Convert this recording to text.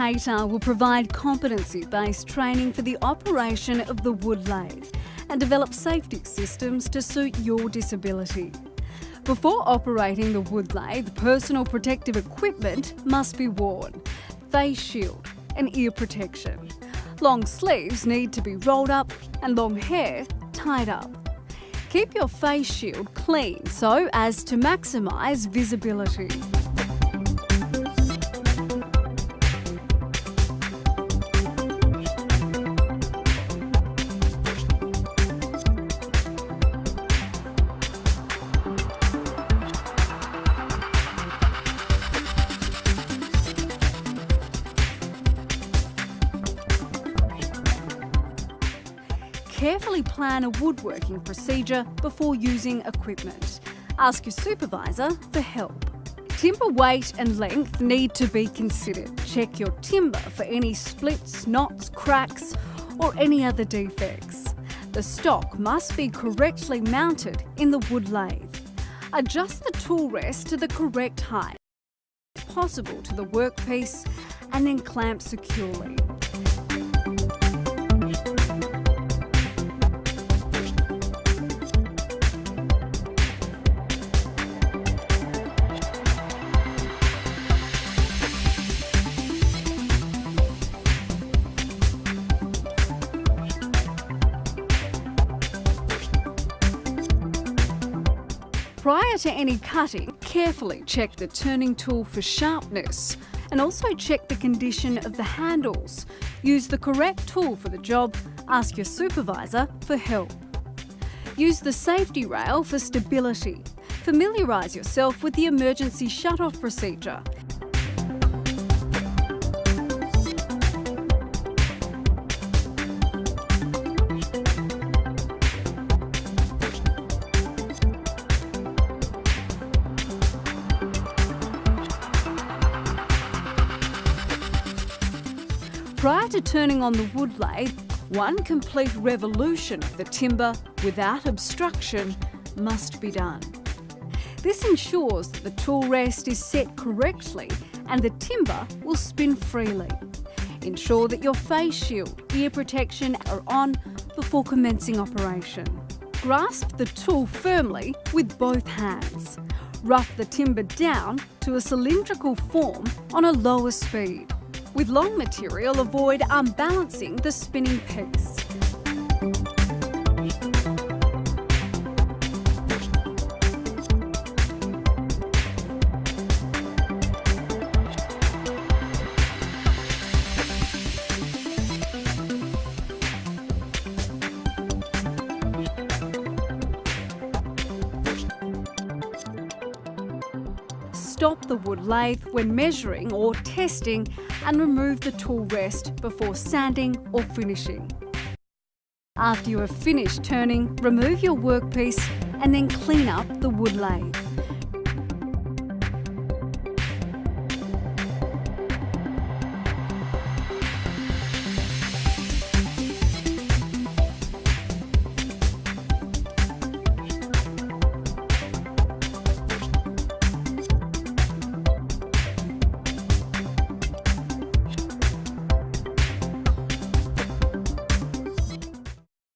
CATA will provide competency-based training for the operation of the wood lathe and develop safety systems to suit your disability. Before operating the wood lathe, personal protective equipment must be worn: face shield and ear protection. Long sleeves need to be rolled up and long hair tied up. Keep your face shield clean so as to maximise visibility. Carefully plan a woodworking procedure before using equipment. Ask your supervisor for help. Timber weight and length need to be considered. Check your timber for any splits, knots, cracks, or any other defects. The stock must be correctly mounted in the wood lathe. Adjust the tool rest to the correct height as possible to the workpiece and then clamp securely. Prior to any cutting, carefully check the turning tool for sharpness and also check the condition of the handles. Use the correct tool for the job. Ask your supervisor for help. Use the safety rail for stability. Familiarise yourself with the emergency shut-off procedure. Prior to turning on the wood lathe, one complete revolution of the timber without obstruction must be done. This ensures that the tool rest is set correctly and the timber will spin freely. Ensure that your face shield, ear protection are on before commencing operation. Grasp the tool firmly with both hands. Rough the timber down to a cylindrical form on a lower speed. With long material, avoid unbalancing the spinning piece. Stop the wood lathe when measuring or testing and remove the tool rest before sanding or finishing. After you have finished turning, remove your workpiece and then clean up the wood lathe.